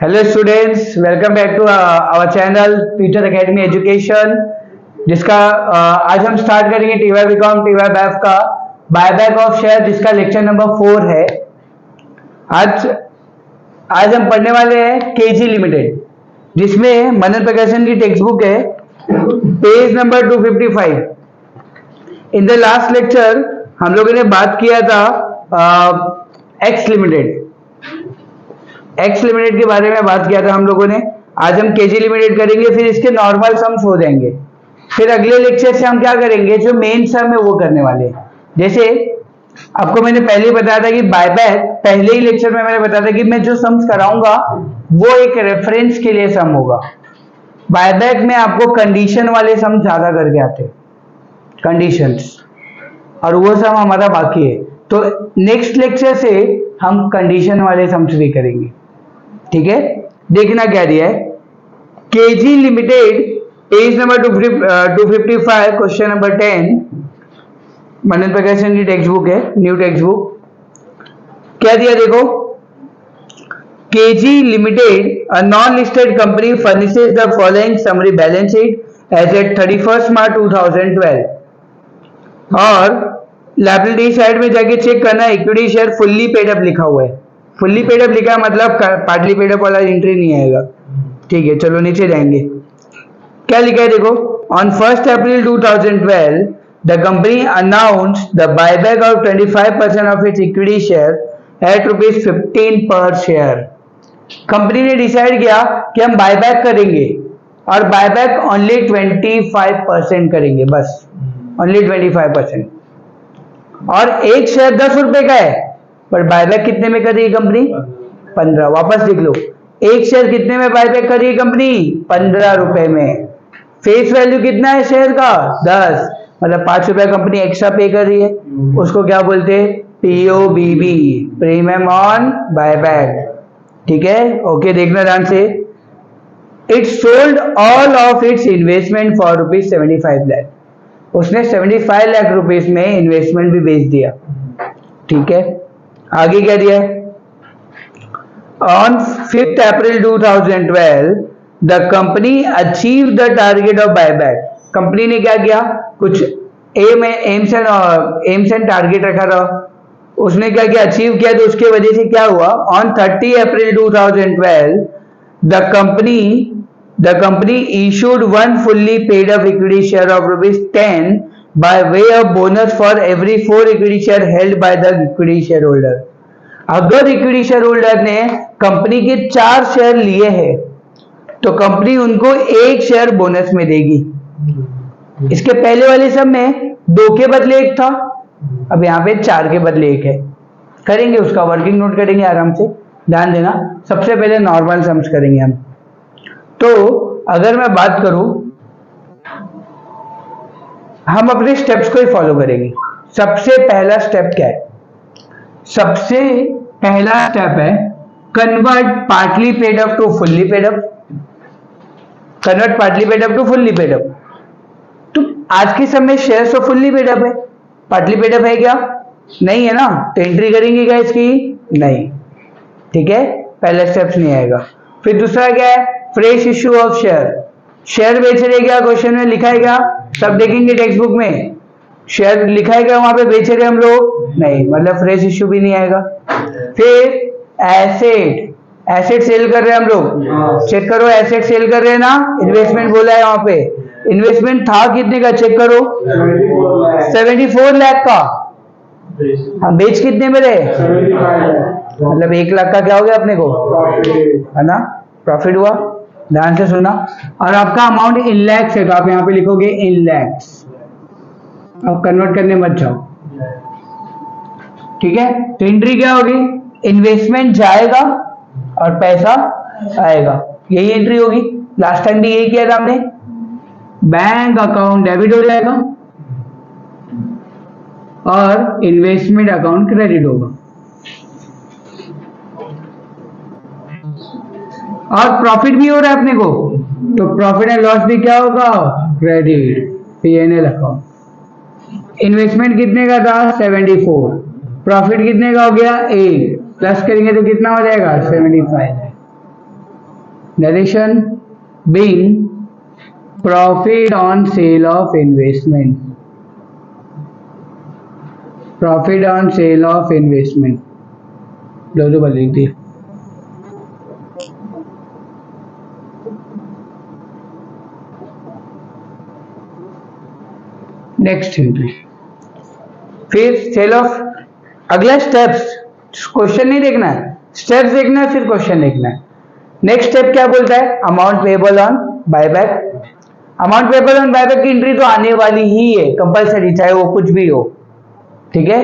Hello students, welcome back to our channel future academy education, जिसका आज हम start करेंगे टीवाई बीकॉम टीवाई बैफ का बायबैक ऑफ शेयर, जिसका लेक्चर नंबर 4 है। आज हम पढ़ने वाले हैं केजी लिमिटेड, जिसमें मनन प्रकाशन की टेक्स्ट बुक है, page number 255। In the last lecture हम लोगों ने बात किया था एक्स लिमिटेड के बारे में बात किया था हम लोगों ने। आज हम केजी लिमिटेड करेंगे, फिर इसके नॉर्मल सम्स हो जाएंगे। फिर अगले लेक्चर से हम क्या करेंगे, जो मेन सम है वो करने वाले हैं। जैसे आपको मैंने पहले ही बताया था कि बायबैक, पहले ही लेक्चर में मैंने बताया था कि मैं जो सम्स कराऊंगा वो एक रेफरेंस के लिए सम होगा। बायबैक में आपको कंडीशन वाले सम ज्यादा करके आते हैं, कंडीशंस, और वो सम हमारा बाकी है। तो नेक्स्ट लेक्चर से हम कंडीशन वाले सम्स भी करेंगे, ठीक है। देखना क्या दिया है, KG limited, page number 255, question number 10, Manan Prakashan की टेक्स्ट बुक है, न्यू टेक्स्ट बुक। क्या दिया देखो, KG limited, a non listed company, furnishes the following summary balance sheet as at 31 March 2012। और लायबिलिटी साइड में जाके चेक करना, equity share fully paid up लिखा हुआ है। फुल्ली पेड अप लिखा है मतलब पार्टली पेड अप वाला एंट्री नहीं आएगा, ठीक है। चलो नीचे जाएंगे, क्या लिखा है देखो, on 1 April 2012 the company announced the buyback of 25% of its equity share eight ₹15 पर शेयर। कंपनी ने डिसाइड किया कि हम बायबैक करेंगे, और बायबैक ओनली 25% करेंगे, बस ओनली 25%। और एक शेयर 10 रुपए का है, पर बायबैक कितने में कर रही है कंपनी? 15। वापस लिख लो, एक शेयर कितने में बायबैक कर रही है कंपनी? 15 रुपए में। फेस वैल्यू कितना है शेयर का? 10, मतलब 5 रुपए कंपनी एक्स्ट्रा पे कर रही है। उसको क्या बोलते हैं? POBB, प्रीमियम ऑन बायबैक, ठीक है। ओके, देखना ध्यान से। It sold all of its investment for ₹75 lakh. उसने 75 लाख रुपीस में इन्वेस्टमेंट भी बेच दिया, ठीक है। आगे क्या दिया है, on 5 April 2012 the company achieve the target of buyback. Company ने क्या किया, कुछ एम्स एंड टारगेट रखा था, उसने क्या किया, अचीव किया। तो उसके वजह से क्या हुआ, on 30 April 2012 the company issued one fully paid up equity share of ₹10 by way of bonus for every 4 equity share held by the equity shareholder। अगर इक्विटी शेयर होल्डर ने कंपनी के 4 शेयर लिए हैं तो कंपनी उनको 1 share bonus में देगी। इसके पहले वाले सब में 2 के बदले 1 था, अब यहाँ पे 4 के बदले 1 है। करेंगे उसका वर्किंग नोट करेंगे आराम से, ध्यान देना। सबसे पहले नॉर्मल सम्स करेंगे हम। तो अगर मैं बात करूं, हम अपने स्टेप्स को ही फॉलो करेंगे। सबसे पहला स्टेप क्या है? सबसे पहला स्टेप है convert partly paid up to fully paid up. Convert partly paid up to fully paid up. तो आज के समय शेयर तो फुल्ली पेड अप है, पार्टली पेड अप है क्या? नहीं है ना, तो एंट्री करेंगे क्या इसकी? नहीं, ठीक है, पहला स्टेप्स नहीं आएगा। फिर दूसरा क्या है, fresh issue of share. Share बेच रहे क्या, क्वेश्चन में लिखा है क्या? सब देखेंगे टेक्स्ट बुक में, शेयर लिखा है क्या वहां पे बेच रहे हम लोग? नहीं, मतलब फ्रेश इश्यू भी नहीं आएगा। फिर एसेट सेल कर रहे हैं हम लोग, चेक करो, एसेट सेल कर रहे हैं ना, इन्वेस्टमेंट बोला है वहां पे। इन्वेस्टमेंट था कितने का, चेक करो, 74 लाख का। हम बेच कितने में रहे? मतलब 1 लाख का क्या हो गया अपने को, है ना, प्रॉफिट हुआ। ध्यान से सुना। और आपका अमाउंट इन लैक्स है, तो आप यहाँ पे लिखोगे इन लैक्स। अब कन्वर्ट करने मत जाओ, ठीक है। तो एंट्री क्या होगी, इन्वेस्टमेंट जाएगा और पैसा आएगा, यही एंट्री होगी। लास्ट टाइम भी यही किया था हमने। बैंक अकाउंट डेबिट हो जाएगा और इन्वेस्टमेंट अकाउंट क्रेडिट होगा। और प्रॉफिट भी हो रहा है अपने को, तो प्रॉफिट एंड लॉस भी क्या होगा, क्रेडिट, P&L अकाउंट। इन्वेस्टमेंट कितने का था, 74। प्रॉफिट कितने का हो गया, 8, प्लस करेंगे तो कितना हो जाएगा, 75। Narration being profit on sale of investment, profit on sale of investment, दो लिख दिए। नेक्स्ट एंट्री, फिर सेल ऑफ, अगला स्टेप्स, क्वेश्चन नहीं देखना है, स्टेप्स देखना है, फिर क्वेश्चन देखना है। नेक्स्ट स्टेप क्या बोलता है, amount payable on buyback. Amount payable on buyback की एंट्री तो आने वाली ही है कंपलसरी, चाहे वो कुछ भी हो, ठीक है।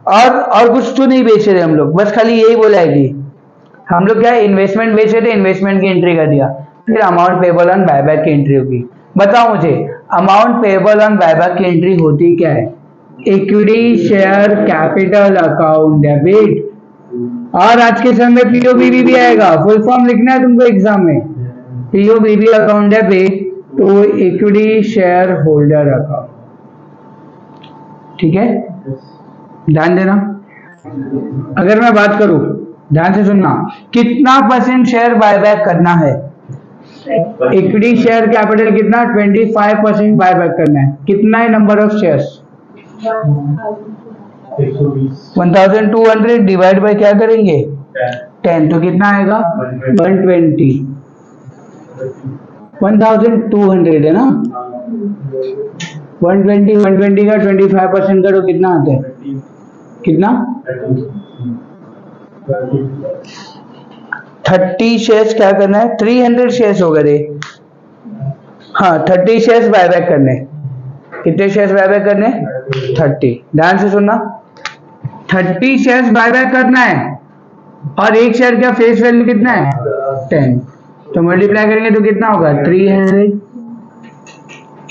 और कुछ तो नहीं बेचे थे हम लोग, बस खाली यही बोला है कि हम लोग क्या इन्वेस्टमेंट बेचे थे, इन्वेस्टमेंट की एंट्री कर दिया, फिर अमाउंट पेएबल ऑन बायबैक की एंट्री होगी। बताओ मुझे, अमाउंट पेएबल ऑन बायबैक की एंट्री होती क्या है, equity share capital account debit, और आज के समय में पीओबीबी भी आएगा, फुल फॉर्म लिखना है तुमको एग्जाम में, पीओबीबी अकाउंट डेबिट तो इक्विटी शेयर होल्डर अकाउंट, ठीक है, ध्यान देना। अगर मैं बात करूं, ध्यान से सुनना, कितना परसेंट शेयर बायबैक करना है, इक्विटी शेयर कैपिटल कितना 25% बायबैक करना है, कितना है number of shares 1200 divide by क्या करेंगे 10, तो कितना आएगा 120, 1200 है ना, 120 का 25% करो कितना आता है, कितना 30 शेयर्स क्या करना है, 300 शेयर्स हो गए, हाँ 30 शेयर्स बायबैक करने, कितने शेयर्स बायबैक करने 30, ध्यान से सुनना, 30 शेयर्स बायबैक करना है, और एक शेयर का फेस वैल्यू कितना है 10, तो मल्टीप्लाई करेंगे तो कितना होगा 300,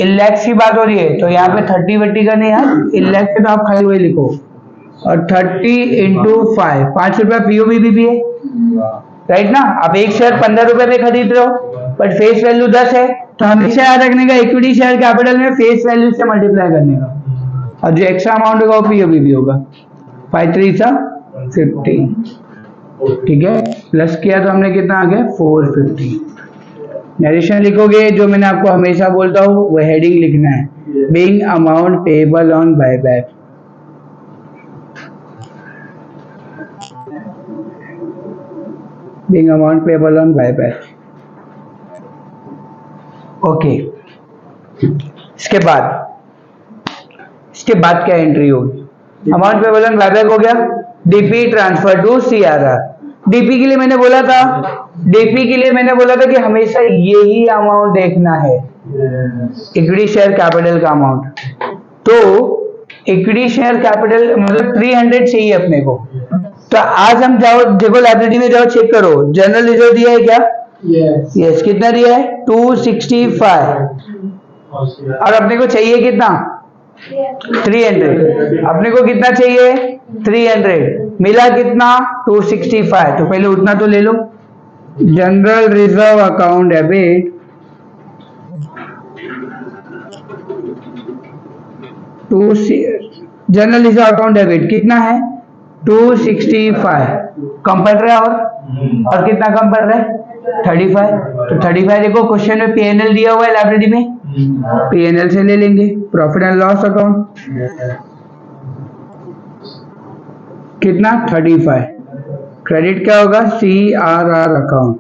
इन लैक्स की बात हो रही है, तो यहाँ पे 30 वट्टी का नहीं है, इन लैक्स पे तो आप खाली वही लिखो, और 30 इंटू 5 रुपया पीओबीबी भी है, राइट ना। अब एक शेयर 15 रुपए में खरीद रहे हो बट फेस वैल्यू 10 है, तो हमेशा याद रखने का इक्विटी शेयर कैपिटल में फेस वैल्यू से मल्टीप्लाई करने का, और जो एक्स्ट्रा अमाउंट होगा वो पीओबीबी होगा, 5 3 15, ठीक है, प्लस किया तो हमने कितना आ गया 450। नरेशन लिखोगे, जो मैंने आपको हमेशा बोलता हूँ वो हेडिंग लिखना है, being amount payable on buyback, being amount payable on buyback, okay. इसके बाद क्या एंट्री होगी, अमाउंट पेएबल ऑन बायबैक हो गया, DP transfer to CRR. DP के लिए मैंने बोला था कि हमेशा यही अमाउंट देखना है, इक्विटी शेयर कैपिटल का अमाउंट, तो इक्विटी शेयर कैपिटल मतलब 300 चाहिए अपने को, तो आज हम जाओ, देखो लाइब्रेरी में जाओ, चेक करो, जनरल रिजर्व दिया है क्या, यस कितना दिया है 265, और अपने को चाहिए कितना 300, अपने को कितना चाहिए 300, मिला कितना 265, तो पहले उतना तो ले लो, general reserve account debit general reserve account debit कितना है 265, कम पड़ रहा है, और कितना कम पड़ रहा है 35, तो 35 देखो क्वेश्चन में पीएनएल दिया हुआ है लाइब्रेरी में, पीएनएल से ले लेंगे, प्रॉफिट एंड लॉस अकाउंट कितना 35, क्रेडिट क्या होगा सीआरआर अकाउंट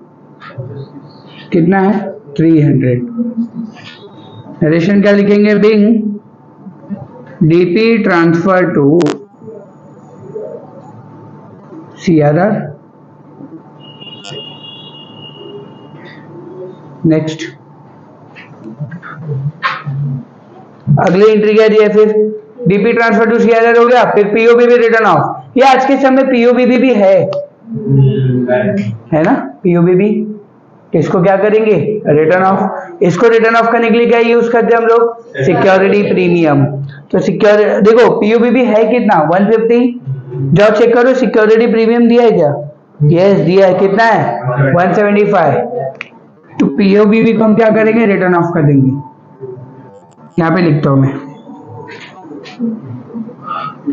कितना है 300, नरेशन क्या लिखेंगे, being DP transfer to CRR. Next, अगली एंट्री क्या दी है, फिर डीपी ट्रांसफर टू सीआरआर हो गया, फिर पीओबीबी रिटर्न ऑफ, ये आज के समय पीओबीबी भी है ना, पीओबीबी, इसको क्या करेंगे रिटर्न ऑफ, इसको रिटर्न ऑफ करने के लिए क्या यूज करते हैं हम लोग, सिक्योरिटी प्रीमियम, तो सिक्योरिटी देखो पीओबीबी है कितना 150, जाओ चेक करो सिक्योरिटी प्रीमियम दिया है क्या, यस दिया है, कितना है 175, तो पीओबीबी को हम क्या करेंगे रिटर्न ऑफ कर देंगे, यहाँ पे लिखता हूं मैं,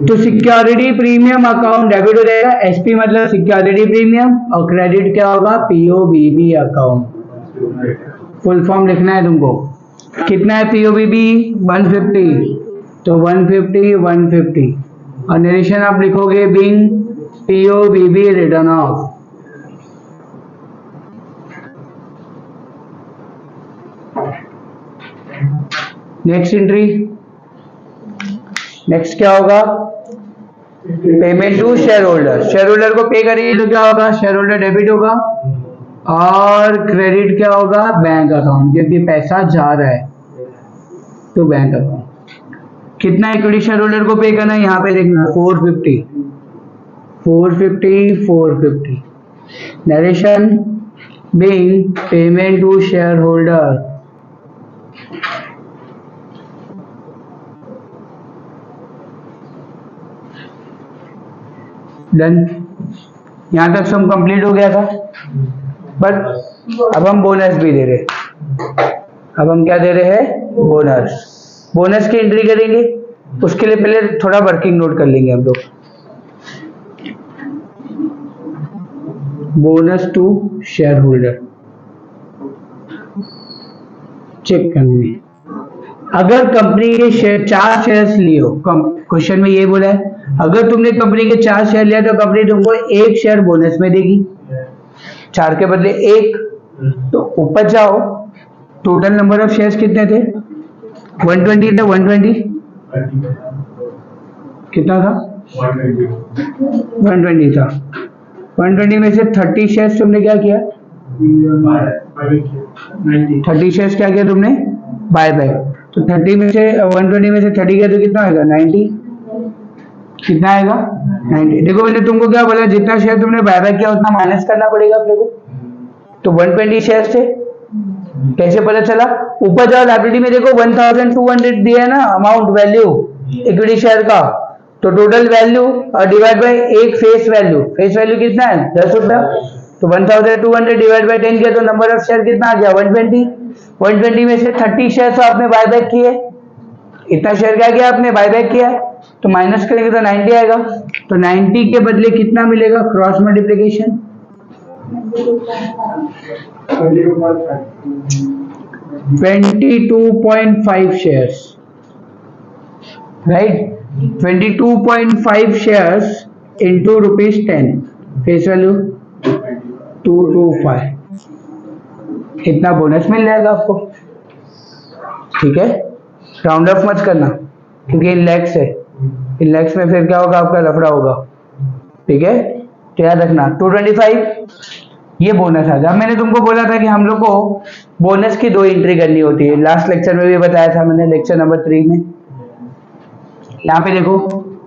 तो सिक्योरिटी प्रीमियम अकाउंट डेबिट हो जाएगा, एसपी मतलब सिक्योरिटी प्रीमियम, और क्रेडिट क्या होगा पीओबीबी अकाउंट, फुल फॉर्म लिखना है तुमको। कितना है पीओबीबी 150, तो 150 150 और नरेशन आप लिखोगे being POBB return of. Next entry, next क्या होगा, payment to share holder. Share holder को पे करेंगे तो क्या होगा, शेयर होल्डर डेबिट होगा और क्रेडिट क्या होगा, बैंक अकाउंट, क्योंकि पैसा जा रहा है तो बैंक अकाउंट। कितना इक्विटी शेयर होल्डर को पे करना है, यहाँ पे देखना 450 450 450। Narration being payment to share holder. Done, यहां तक सम कंप्लीट हो गया था। बट अब हम बोनस भी दे रहे, अब हम क्या दे रहे हैं, बोनस। बोनस की एंट्री करेंगे, उसके लिए पहले थोड़ा वर्किंग नोट कर लेंगे हम लोग। Bonus to share holder check करने, अगर कंपनी के शेयर 4 शेयर्स लिए हो, क्वेश्चन में ये बोला है अगर तुमने कंपनी के 4 शेयर लिया तो कंपनी तुमको 1 शेयर बोनस में देगी, 4 के बदले 1। तो ऊपर जाओ, टोटल नंबर ऑफ शेयर्स कितने थे, 120 था। 120 कितना था, 120 था। 120 में से 30 शेयर्स तुमने क्या किया, 30 शेयर्स क्या किया तुमने, बाय बैक। तो 30 में से 120 में से 30 किया तो कितना आएगा, 90। कितना आएगा, 90। देखो मैंने तुमको क्या बोला, जितना शेयर तुमने बाय बैक किया उतना माइनस करना पड़ेगा अपने को। तो 120 शेयर थे, कैसे पता चला, ऊपर जाओ लाइबिलिटी में देखो 1200 दिया है ना अमाउंट, वैल्यू इक्विटी शेयर का। तो टोटल वैल्यू और डिवाइड बाय एक फेस वैल्यू, फेस वैल्यू कितना है 10 रुपया। तो 1200 डिवाइड बाय 10 किया तो नंबर ऑफ शेयर कितना आ गया, 120। 120 में से 30 शेयर तो आपने बाय बैक किए, इतना शेयर क्या किया आपने, बाय बैक किया, तो माइनस करेंगे तो 90 आएगा। तो 90 के बदले कितना मिलेगा, cross multiplication 22.5 shares, right. 22.5 shares into ₹10, face value 225, इतना बोनस मिल जाएगा आपको। ठीक है, राउंड ऑफ मत करना क्योंकि इन लैक्स है, इन लैक्स में फिर क्या होगा, आपका लफड़ा होगा। ठीक है, तो याद रखना 225 ये बोनस आ गया। मैंने तुमको बोला था कि हम लोग को बोनस की 2 एंट्री करनी होती है, लास्ट लेक्चर में भी बताया था मैंने, लेक्चर नंबर 3 में। यहाँ पे देखो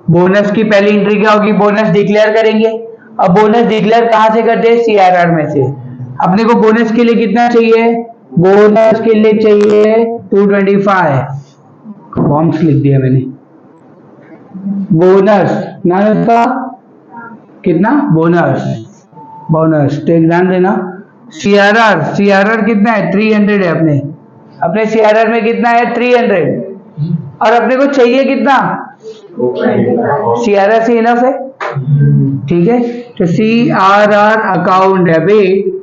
बोनस की पहली एंट्री क्या होगी, बोनस डिक्लेयर करेंगे। अब बोनस डिक्लेयर कहाँ से करते हैं, सीआरआर में से। अपने को बोनस के लिए कितना चाहिए, बोनस के लिए चाहिए 225, फॉर्म्स लिख दिया मैंने। बोनस ना उसका कितना, बोनस बोनस, तो ध्यान देना। सीआरआर, सीआरआर कितना है 300 है, अपने सीआरआर में कितना है 300, और अपने को चाहिए कितना, सीआरआर से इनफ है। ठीक है, तो CRR account debit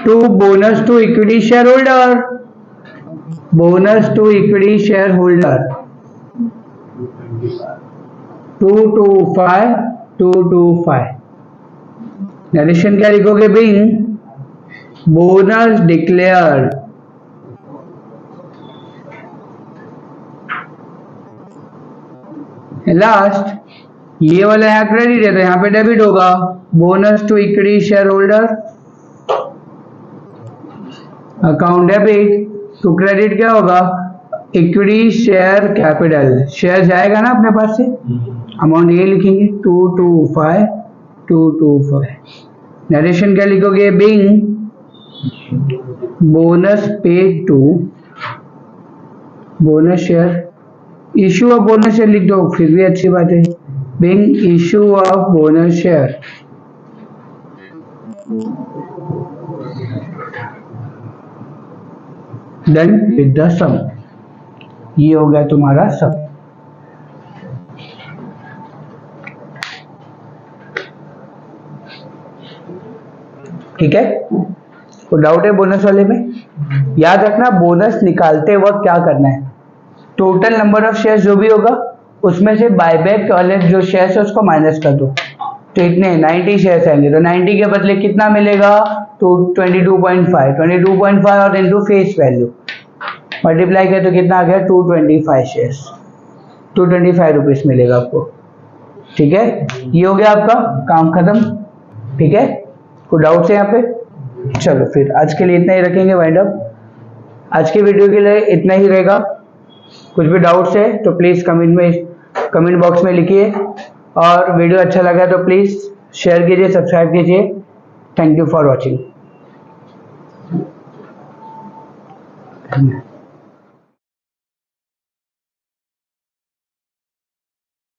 to bonus to equity share holder, bonus to equity share holder 225 225। Narration क्या लिखोगे, बीइंग बोनस डिक्लेयर्ड लास्ट, ये वाला यहाँ क्रेडिट है तो यहाँ पे डेबिट होगा, bonus to equity share holder account debit to credit क्या होगा, इक्विटी शेयर कैपिटल, शेयर जाएगा ना अपने पास से, अमाउंट ये लिखेंगे 225 225। नरेशन क्या लिखोगे, being bonus paid to bonus share, issue of bonus share लिख दो फिर भी अच्छी बात है, being issue of bonus share done with the sum. ये हो गया तुम्हारा सम। ठीक है, कोई डाउट है बोनस वाले में? याद रखना बोनस निकालते वक्त क्या करना है, टोटल नंबर ऑफ शेयर्स जो भी होगा उसमें से बायबैक वाले जो शेयर्स है उसको माइनस कर दो। तो इतने 90 शेयर्स आएंगे, तो 90 के बदले कितना मिलेगा? तो 22.5 और इनटू फेस वैल्यू मल्टीप्लाई करें तो कितना आ गया? 225 शेयर्स, 225 रुपीज मिलेगा आपको। ठीक है, ये हो गया आपका काम खत्म। ठीक है, कोई डाउट्स है यहाँ पे? चलो फिर आज के लिए इतना ही रखेंगे वाइंड अप। आज की वीडियो के लिए इतना ही रहेगा। कुछ भी डाउट्स है तो प्लीज कमेंट बॉक्स में लिखिए, और वीडियो अच्छा लगा तो प्लीज शेयर कीजिए, सब्सक्राइब कीजिए। Thank you for watching.